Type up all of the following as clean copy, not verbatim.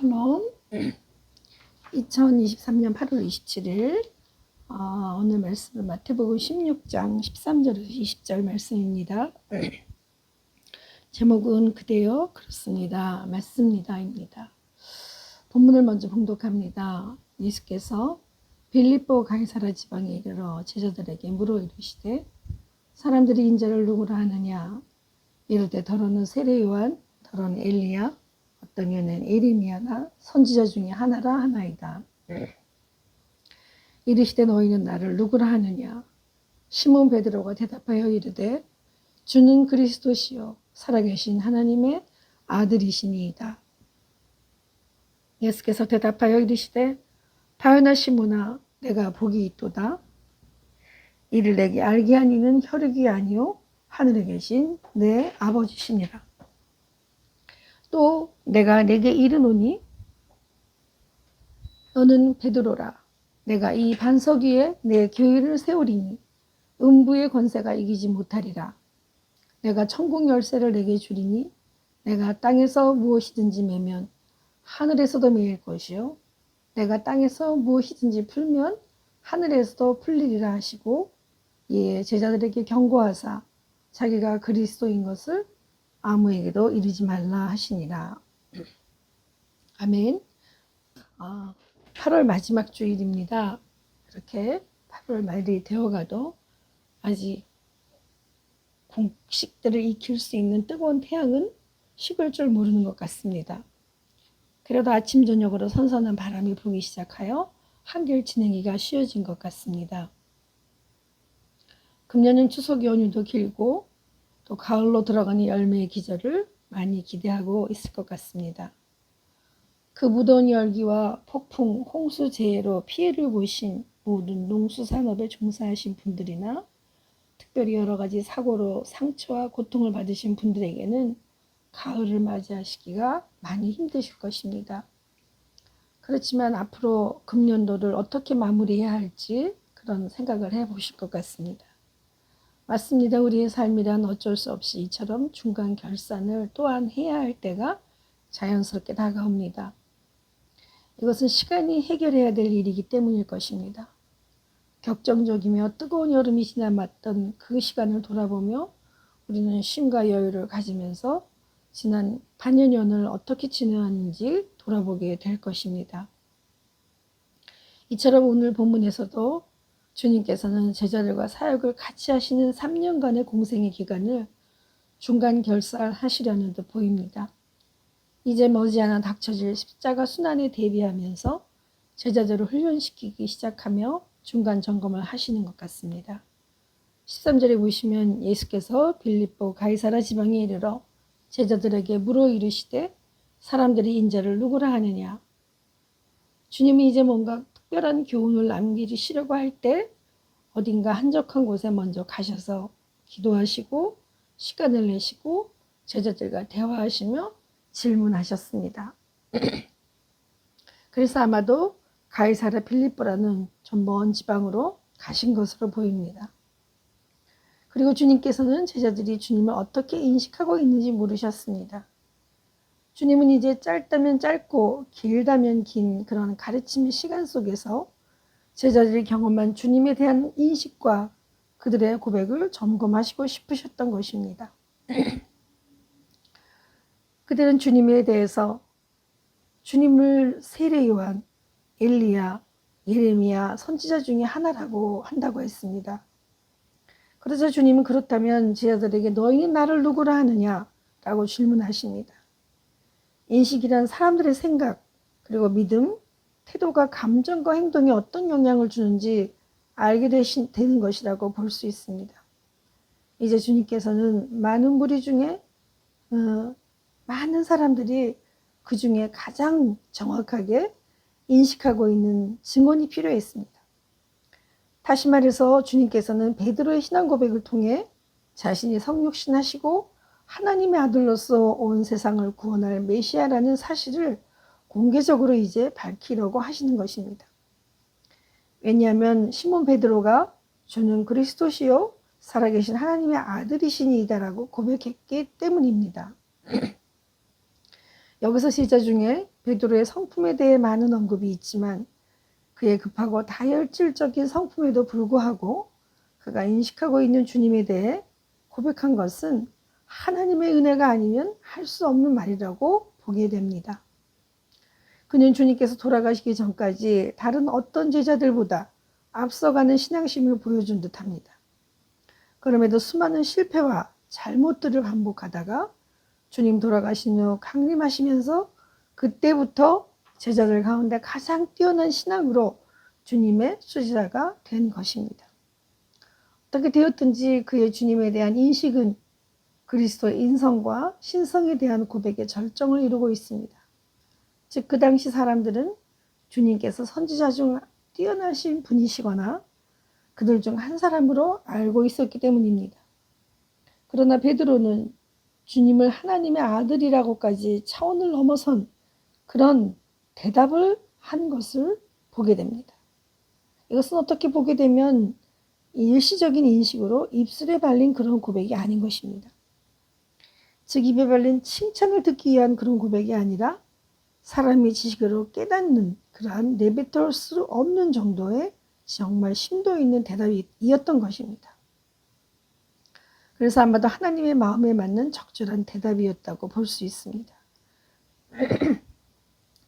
샬롬. 2023년 8월 27일 오늘 말씀은 마태복음 16장 13절에서 20절 말씀입니다. 제목은 그대여 그렇습니다. 맞습니다입니다. 본문을 먼저 봉독합니다. 예수께서 빌립보 가이사라 지방에 이르러 제자들에게 물어 이르시되 사람들이 인자를 누구라 하느냐. 이르되 더러는 세례 요한, 더러는 엘리야, 어떤 이는 예레미야가 선지자 중에 하나라 하나이다. 이르시되 너희는 나를 누구라 하느냐. 시몬 베드로가 대답하여 이르되 주는 그리스도시요 살아계신 하나님의 아들이시니이다. 예수께서 대답하여 이르시되 바요나 시몬아 내가 복이 있도다. 이를 내게 알게 한 이는 혈육이 아니요 하늘에 계신 내 아버지시니라. 또 내가 내게 이르노니 너는 베드로라. 내가 이 반석 위에 내 교회를 세우리니 음부의 권세가 이기지 못하리라. 내가 천국 열쇠를 내게 주리니 내가 땅에서 무엇이든지 매면 하늘에서도 매일 것이요 내가 땅에서 무엇이든지 풀면 하늘에서도 풀리리라 하시고 이에 제자들에게 경고하사 자기가 그리스도인 것을 아무에게도 이르지 말라 하시니라. 아멘. 8월 마지막 주일입니다. 이렇게 8월 말이 되어가도 아직 곡식들을 익힐 수 있는 뜨거운 태양은 식을 줄 모르는 것 같습니다. 그래도 아침 저녁으로 선선한 바람이 불기 시작하여 한결 지내기가 쉬워진 것 같습니다. 금년은 추석 연휴도 길고 또 가을로 들어가는 열매의 기절을 많이 기대하고 있을 것 같습니다. 그 무더운 열기와 폭풍, 홍수 재해로 피해를 보신 모든 농수산업에 종사하신 분들이나 특별히 여러 가지 사고로 상처와 고통을 받으신 분들에게는 가을을 맞이하시기가 많이 힘드실 것입니다. 그렇지만 앞으로 금년도를 어떻게 마무리해야 할지 그런 생각을 해보실 것 같습니다. 맞습니다. 우리의 삶이란 어쩔 수 없이 이처럼 중간 결산을 또한 해야 할 때가 자연스럽게 다가옵니다. 이것은 시간이 해결해야 될 일이기 때문일 것입니다. 격정적이며 뜨거운 여름이 지나갔던 그 시간을 돌아보며 우리는 쉼과 여유를 가지면서 지난 반년연을 어떻게 지내왔는지 돌아보게 될 것입니다. 이처럼 오늘 본문에서도 주님께서는 제자들과 사역을 같이 하시는 3년간의 공생의 기간을 중간 결산하시려는 듯 보입니다. 이제 머지않아 닥쳐질 십자가 순환에 대비하면서 제자들을 훈련시키기 시작하며 중간 점검을 하시는 것 같습니다. 13절에 보시면 예수께서 빌립보 가이사라 지방에 이르러 제자들에게 물어 이르시되 사람들이 인자를 누구라 하느냐. 주님이 이제 뭔가 특별한 교훈을 남기시려고 할 때 어딘가 한적한 곳에 먼저 가셔서 기도하시고 시간을 내시고 제자들과 대화하시며 질문하셨습니다. 그래서 아마도 가이사라 빌립보라는 좀 먼 지방으로 가신 것으로 보입니다. 그리고 주님께서는 제자들이 주님을 어떻게 인식하고 있는지 물으셨습니다. 주님은 이제 짧다면 짧고 길다면 긴 그런 가르침의 시간 속에서 제자들이 경험한 주님에 대한 인식과 그들의 고백을 점검하시고 싶으셨던 것입니다. 그들은 주님에 대해서 주님을 세례 요한, 엘리야, 예레미야 선지자 중에 하나라고 한다고 했습니다. 그래서 주님은 그렇다면 제자들에게 너희는 나를 누구라 하느냐 라고 질문하십니다. 인식이란 사람들의 생각 그리고 믿음, 태도가 감정과 행동에 어떤 영향을 주는지 알게 되는 것이라고 볼 수 있습니다. 이제 주님께서는 많은 무리 중에 많은 사람들이 그 중에 가장 정확하게 인식하고 있는 증언이 필요했습니다. 다시 말해서 주님께서는 베드로의 신앙 고백을 통해 자신이 성육신하시고 하나님의 아들로서 온 세상을 구원할 메시아라는 사실을 공개적으로 이제 밝히려고 하시는 것입니다. 왜냐하면 시몬 베드로가 주는 그리스도시요 살아계신 하나님의 아들이시니이다라고 고백했기 때문입니다. 여기서 제자 중에 베드로의 성품에 대해 많은 언급이 있지만 그의 급하고 다혈질적인 성품에도 불구하고 그가 인식하고 있는 주님에 대해 고백한 것은 하나님의 은혜가 아니면 할 수 없는 말이라고 보게 됩니다. 그는 주님께서 돌아가시기 전까지 다른 어떤 제자들보다 앞서가는 신앙심을 보여준 듯합니다. 그럼에도 수많은 실패와 잘못들을 반복하다가 주님 돌아가신 후 강림하시면서 그때부터 제자들 가운데 가장 뛰어난 신앙으로 주님의 수지자가 된 것입니다. 어떻게 되었든지 그의 주님에 대한 인식은 그리스도의 인성과 신성에 대한 고백의 절정을 이루고 있습니다. 즉 그 당시 사람들은 주님께서 선지자 중 뛰어나신 분이시거나 그들 중 한 사람으로 알고 있었기 때문입니다. 그러나 베드로는 주님을 하나님의 아들이라고까지 차원을 넘어선 그런 대답을 한 것을 보게 됩니다. 이것은 어떻게 보게 되면 일시적인 인식으로 입술에 발린 그런 고백이 아닌 것입니다. 즉 입에 발린 칭찬을 듣기 위한 그런 고백이 아니라 사람의 지식으로 깨닫는 그러한 내뱉을 수 없는 정도의 정말 심도 있는 대답이었던 것입니다. 그래서 아마도 하나님의 마음에 맞는 적절한 대답이었다고 볼 수 있습니다.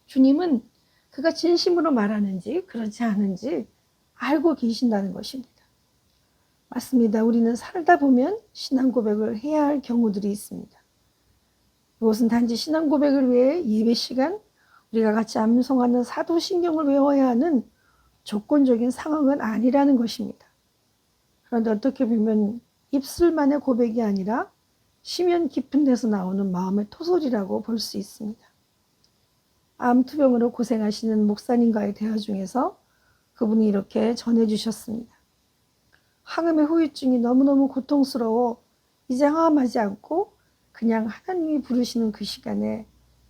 주님은 그가 진심으로 말하는지 그렇지 않은지 알고 계신다는 것입니다. 맞습니다. 우리는 살다 보면 신앙 고백을 해야 할 경우들이 있습니다. 이것은 단지 신앙 고백을 위해 예배 시간, 우리가 같이 암송하는 사도신경을 외워야 하는 조건적인 상황은 아니라는 것입니다. 그런데 어떻게 보면 입술만의 고백이 아니라 심연 깊은 데서 나오는 마음의 토솔이라고 볼 수 있습니다. 암투병으로 고생하시는 목사님과의 대화 중에서 그분이 이렇게 전해주셨습니다. 항암의 후유증이 너무너무 고통스러워 이제 항암하지 않고 그냥 하나님이 부르시는 그 시간에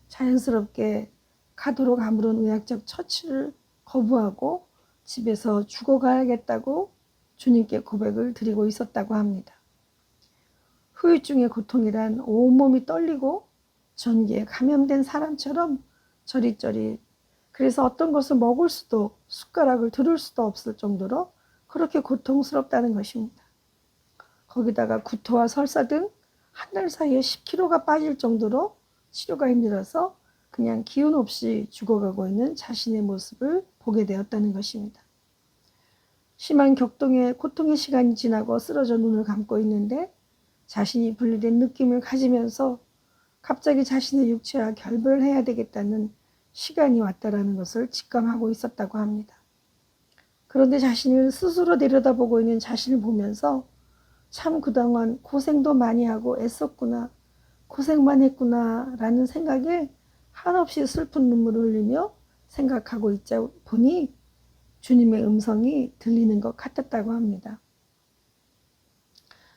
자연스럽게 가도록 아무런 의학적 처치를 거부하고 집에서 죽어가야겠다고 주님께 고백을 드리고 있었다고 합니다. 후유증의 고통이란 온몸이 떨리고 전기에 감염된 사람처럼 저릿저릿, 그래서 어떤 것을 먹을 수도 숟가락을 들을 수도 없을 정도로 그렇게 고통스럽다는 것입니다. 거기다가 구토와 설사 등 한 달 사이에 10kg가 빠질 정도로 치료가 힘들어서 그냥 기운 없이 죽어가고 있는 자신의 모습을 보게 되었다는 것입니다. 심한 격동의 고통의 시간이 지나고 쓰러져 눈을 감고 있는데 자신이 분리된 느낌을 가지면서 갑자기 자신의 육체와 결별해야 되겠다는 시간이 왔다라는 것을 직감하고 있었다고 합니다. 그런데 자신을 스스로 내려다보고 있는 자신을 보면서 참 그동안 고생도 많이 하고 애썼구나, 고생만 했구나 라는 생각에 한없이 슬픈 눈물을 흘리며 생각하고 있자 보니 주님의 음성이 들리는 것 같았다고 합니다.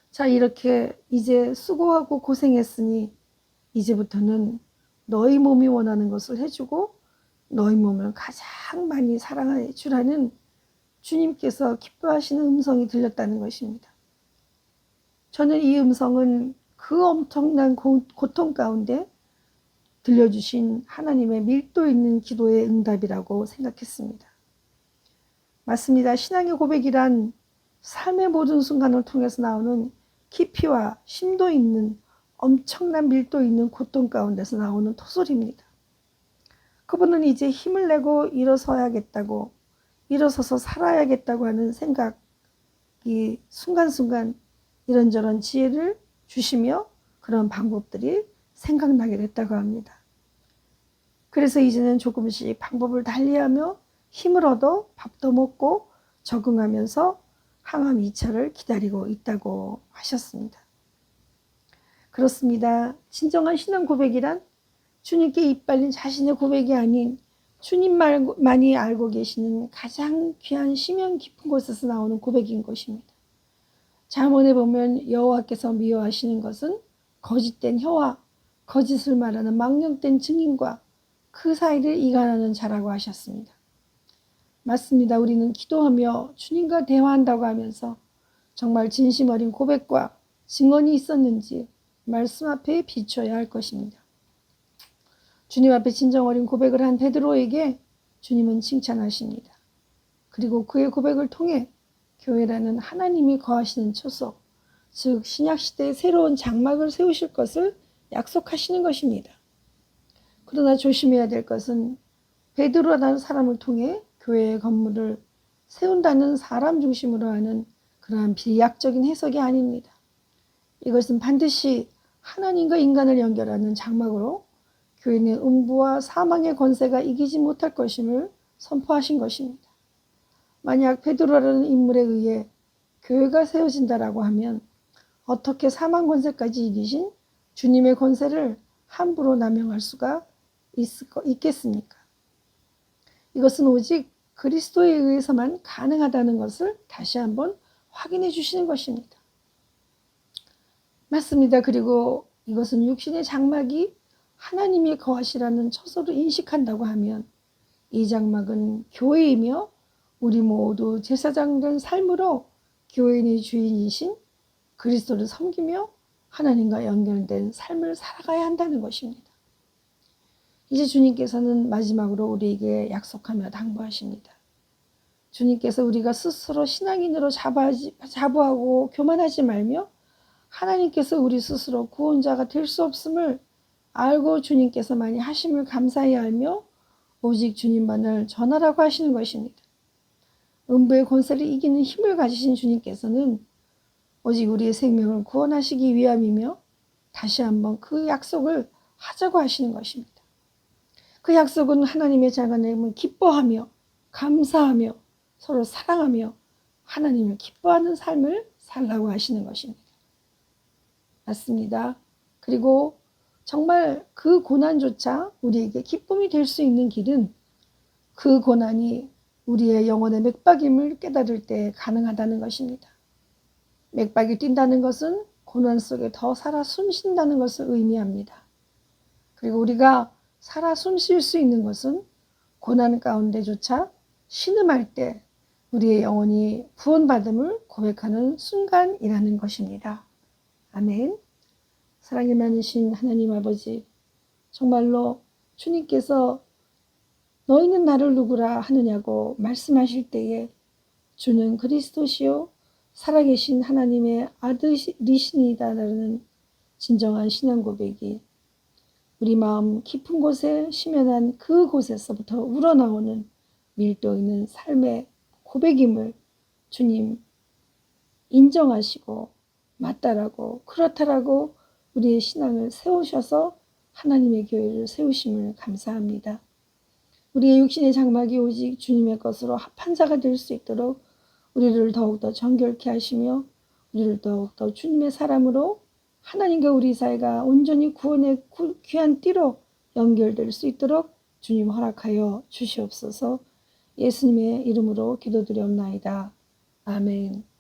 자, 이렇게 이제 수고하고 고생했으니 이제부터는 너희 몸이 원하는 것을 해주고 너희 몸을 가장 많이 사랑해 주라는 주님께서 기뻐하시는 음성이 들렸다는 것입니다. 저는 이 음성은 그 엄청난 고통 가운데 들려주신 하나님의 밀도 있는 기도의 응답이라고 생각했습니다. 맞습니다. 신앙의 고백이란 삶의 모든 순간을 통해서 나오는 깊이와 심도 있는 엄청난 밀도 있는 고통 가운데서 나오는 토솔입니다. 그분은 이제 힘을 내고 일어서야겠다고, 일어서서 살아야겠다고 하는 생각이 순간순간 이런저런 지혜를 주시며 그런 방법들이 생각나게 됐다고 합니다. 그래서 이제는 조금씩 방법을 달리하며 힘을 얻어 밥도 먹고 적응하면서 항암 2차를 기다리고 있다고 하셨습니다. 그렇습니다. 진정한 신앙 고백이란 주님께 입발린 자신의 고백이 아닌 주님만이 알고 계시는 가장 귀한 심연 깊은 곳에서 나오는 고백인 것입니다. 잠언에 보면 여호와께서 미워하시는 것은 거짓된 혀와 거짓을 말하는 망령된 증인과 그 사이를 이간하는 자라고 하셨습니다. 맞습니다. 우리는 기도하며 주님과 대화한다고 하면서 정말 진심 어린 고백과 증언이 있었는지 말씀 앞에 비춰야 할 것입니다. 주님 앞에 진정 어린 고백을 한 베드로에게 주님은 칭찬하십니다. 그리고 그의 고백을 통해 교회라는 하나님이 거하시는 처소, 즉 신약시대의 새로운 장막을 세우실 것을 약속하시는 것입니다. 그러나 조심해야 될 것은 베드로라는 사람을 통해 교회의 건물을 세운다는 사람 중심으로 하는 그러한 비약적인 해석이 아닙니다. 이것은 반드시 하나님과 인간을 연결하는 장막으로 교회는 음부와 사망의 권세가 이기지 못할 것임을 선포하신 것입니다. 만약 베드로라는 인물에 의해 교회가 세워진다라고 하면 어떻게 사망 권세까지 이기신 주님의 권세를 함부로 남용할 수가 있겠습니까? 이것은 오직 그리스도에 의해서만 가능하다는 것을 다시 한번 확인해 주시는 것입니다. 맞습니다. 그리고 이것은 육신의 장막이 하나님의 거하시라는 처소로 인식한다고 하면 이 장막은 교회이며 우리 모두 제사장된 삶으로 교인의 주인이신 그리스도를 섬기며 하나님과 연결된 삶을 살아가야 한다는 것입니다. 이제 주님께서는 마지막으로 우리에게 약속하며 당부하십니다. 주님께서 우리가 스스로 신앙인으로 자부하고 교만하지 말며 하나님께서 우리 스스로 구원자가 될 수 없음을 알고 주님께서 많이 하심을 감사히 알며 오직 주님만을 전하라고 하시는 것입니다. 음부의 권세를 이기는 힘을 가지신 주님께서는 오직 우리의 생명을 구원하시기 위함이며 다시 한번 그 약속을 하자고 하시는 것입니다. 그 약속은 하나님의 자녀됨을 기뻐하며 감사하며 서로 사랑하며 하나님을 기뻐하는 삶을 살라고 하시는 것입니다. 맞습니다. 그리고 정말 그 고난조차 우리에게 기쁨이 될 수 있는 길은 그 고난이 우리의 영혼의 맥박임을 깨달을 때 가능하다는 것입니다. 맥박이 뛴다는 것은 고난 속에 더 살아 숨쉰다는 것을 의미합니다. 그리고 우리가 살아 숨쉴 수 있는 것은 고난 가운데조차 신음할 때 우리의 영혼이 구원받음을 고백하는 순간이라는 것입니다. 아멘. 사랑이 많으신 하나님 아버지, 정말로 주님께서 너희는 나를 누구라 하느냐고 말씀하실 때에 주는 그리스도시요 살아계신 하나님의 아들이시니다라는 진정한 신앙 고백이 우리 마음 깊은 곳에 심연한 그곳에서부터 우러나오는 밀도 있는 삶의 고백임을 주님 인정하시고 맞다라고 그렇다라고 우리의 신앙을 세우셔서 하나님의 교회를 세우심을 감사합니다. 우리의 육신의 장막이 오직 주님의 것으로 합한 자가 될 수 있도록 우리를 더욱더 정결케 하시며 우리를 더욱더 주님의 사람으로 하나님과 우리 사이가 온전히 구원의 귀한 띠로 연결될 수 있도록 주님 허락하여 주시옵소서. 예수님의 이름으로 기도드리옵나이다. 아멘.